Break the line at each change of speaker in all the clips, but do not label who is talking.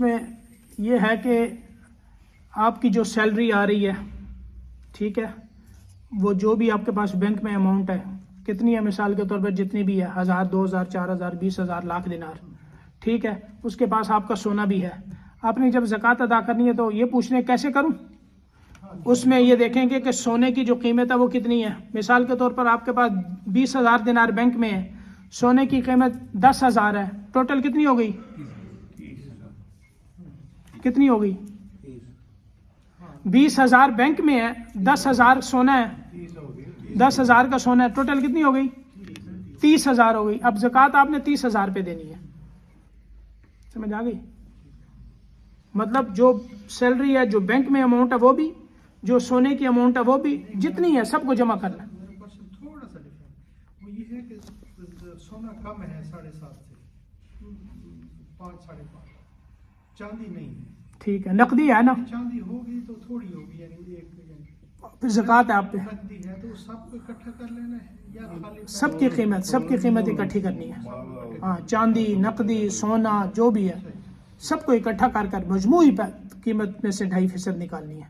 اس میں یہ ہے کہ آپ کی جو سیلری آ رہی ہے، ٹھیک ہے، وہ جو بھی آپ کے پاس بینک میں اماؤنٹ ہے، کتنی ہے مثال کے طور پر، جتنی بھی ہے، 1000 2000 4000 20000 لاکھ دینار، ٹھیک ہے، اس کے پاس آپ کا سونا بھی ہے. آپ نے جب زکوٰۃ ادا کرنی ہے تو یہ پوچھ رہے ہیں کیسے کروں. اس میں یہ دیکھیں گے کہ سونے کی جو قیمت ہے وہ کتنی ہے. مثال کے طور پر آپ کے پاس 20000 دینار بینک میں ہے، سونے کی قیمت 10000 ہے، ٹوٹل کتنی ہو گئی؟ کتنی ہو گئی؟ 20000 بینک میں ہے، 10000 سونا ہے، 10000 کا سونا ہے، ٹوٹل کتنی ہو گئی؟ 30000 ہو گئی. اب زکوٰۃ آپ نے 30000 پہ دینی ہے. سمجھ آ گئی؟ مطلب جو سیلری ہے، جو بینک میں اماؤنٹ ہے وہ بھی، جو سونے کی اماؤنٹ ہے وہ بھی، جتنی ہے سب کو جمع کرنا ہے.
تھوڑا سا ڈفرینٹ وہ یہ ہے کہ سونا کم ہے 7.5 سے 5 5.5، چاندی نہیں ہے.
ٹھیک ہے، نقدی ہے نا،
چاندی ہوگی تو تھوڑی ہوگی، یعنی ایک
پھر زکوٰۃ ہے آپ پہ.
نقدی ہے تو سب کو اکٹھا کر لینا ہے یا خالی
سب کی قیمت اکٹھی کرنی ہے. ہاں، چاندی، نقدی، سونا جو بھی ہے سب کو اکٹھا کر مجموعی قیمت میں سے 2.5% نکالنی ہے.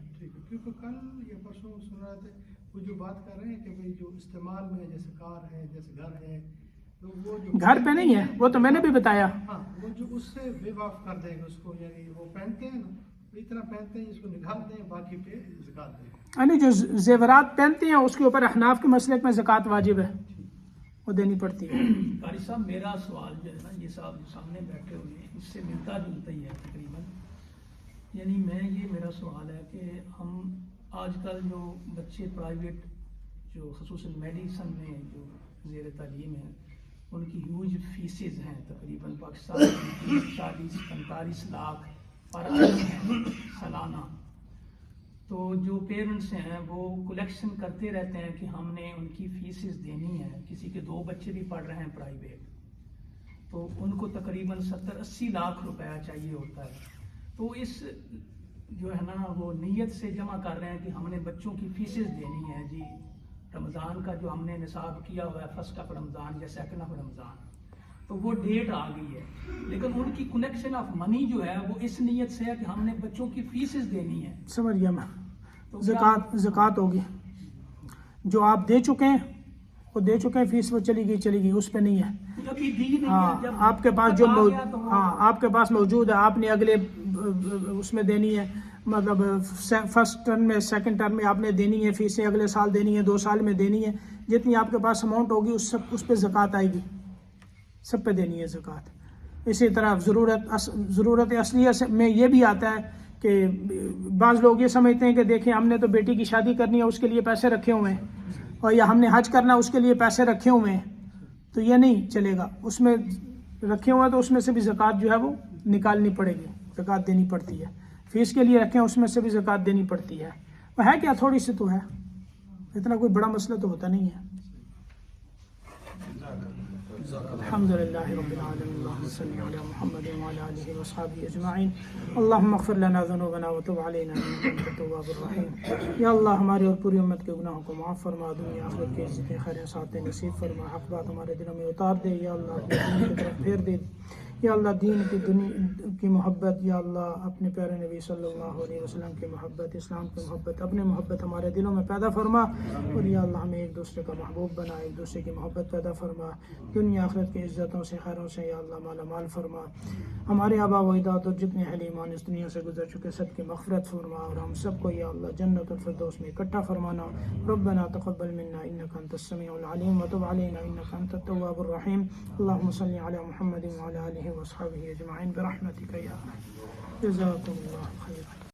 کیونکہ کل یا پرسوں سن رہے تھے وہ جو بات کر رہے ہیں کہ بھئی جو استعمال میں جیسے کار ہے، جیسے گھر ہے، تو وہ جو
گھر پہ نہیں ہے، وہ تو میں نے بھی بتایا.
ہاں وہ جو اس سے ویو آف کر دیں گے اس کو، یعنی وہ پہنتے ہیں نا، اتنا پہنتے ہیں، اس کو نکال دیں، باقی پہ زکوٰۃ دیں.
یعنی جو زیورات پہنتے ہیں اس کے اوپر احناف کے مسلک میں زکوٰۃ واجب ہے، وہ دینی پڑتی ہے.
قاری صاحب میرا سوال جو ہے نا، یہ صاحب جو سامنے بیٹھے ہوئے ہیں اس سے ملتا جلتا ہی ہے تقریباً. یعنی میرا سوال ہے کہ ہم آج کل جو بچے پرائیویٹ جو خصوصاً میڈیسن میں جو زیر تعلیم ہیں ان کی ہیوج فیسز ہیں، تقریباً پاکستان میں 40-45 لاکھ پر annum ہیں سالانہ. تو جو پیرنٹس ہیں وہ کلیکشن کرتے رہتے ہیں کہ ہم نے ان کی فیسز دینی ہے. کسی کے 2 بچے بھی پڑھ رہے ہیں پرائیویٹ، تو ان کو تقریباً 70-80 لاکھ روپیہ چاہیے ہوتا ہے. تو اس جو ہے نا وہ نیت سے جمع کر رہے ہیں کہ ہم نے بچوں کی فیسز دینی ہے. جی رمضان کا جو ہم نے نصاب کیا ہوا ہے، فرسٹ آف رمضان یا سیکنڈ آف رمضان، تو وہ ڈیٹ آ گئی ہے، لیکن ان کی کلیکشن آف منی جو ہے وہ اس نیت سے ہے کہ ہم نے بچوں کی فیسز دینی ہے.
سمجھ گیا میں. زکوٰۃ ہوگی جو آپ دے چکے ہیں، وہ دے چکے ہیں، فیس وہ چلی گئی، اس پہ نہیں ہے. ہاں، آپ کے پاس جو آپ کے پاس موجود ہے، آپ نے اگلے اس میں دینی ہے، مطلب فرسٹ ٹرم میں، سیکنڈ ٹرم میں آپ نے دینی ہے فیسیں، اگلے سال دینی ہے، 2 سال میں دینی ہے. جتنی آپ کے پاس اماؤنٹ ہوگی اس پہ زکوٰۃ آئے گی، سب پہ دینی ہے زکوٰۃ. اسی طرح ضرورت اصلیہ میں یہ بھی آتا ہے کہ بعض لوگ یہ سمجھتے ہیں کہ دیکھیں ہم نے تو بیٹی کی شادی کرنی ہے، اس کے لیے پیسے رکھے ہوئے ہیں، اور یا ہم نے حج کرنا ہے اس کے لیے پیسے رکھے ہوئے ہیں، تو یہ نہیں چلے گا. اس میں رکھے ہوئے ہیں تو اس میں سے بھی زکوٰۃ جو ہے وہ نکالنی پڑے گی، زکوٰۃ دینی پڑتی ہے. فیس کے لیے رکھے ہیں اس میں سے بھی زکوٰۃ دینی پڑتی ہے. وہ ہے کیا، تھوڑی سی تو ہے، اتنا کوئی بڑا مسئلہ تو ہوتا نہیں ہے. الحمد للہ رب العالمین، اللہم صلی علی محمد وعلی آلہ وصحبہ اجمعین. اللہم اغفر لنا ذنوبنا وتب علینا انک انت التواب الرحیم. یا اللہ ہماری اور پوری امت کے گناہوں کو معاف فرما، دنیا آخرت کی عزتیں خیریں ساتیں نصیب فرما، حق بات ہمارے دلوں میں اتار دے. یا اللہ اپنے دین کی طرف پھیر دے. یا اللہ دین کی محبت، یا اللہ اپنے پیارے نبی صلی اللہ علیہ وسلم کی محبت، اسلام کی محبت، اپنے محبت ہمارے دلوں میں پیدا فرما. اور یا اللہ ہمیں ایک دوسرے کا محبوب بنا، ایک دوسرے کی محبت پیدا فرما. دنیا آخرت کی عزتوں سے، خیروں سے یا اللہ مالا مال فرما. ہمارے آبا و اجداد اور جتنے حلیمان اس دنیا سے گزر چکے سب کی مغفرت فرما، اور ہم سب کو یا اللہ جنت الفردوس میں اکٹھا فرمانا. ربنا تقبل منا انک انت السمیع العلیم وتب علینا انک انت التواب الرحیم. اللهم صل علی محمد وعلی آلہ وصحبہ اجمعین برحمتک یا ارحم. جزاکم اللہ خیرا.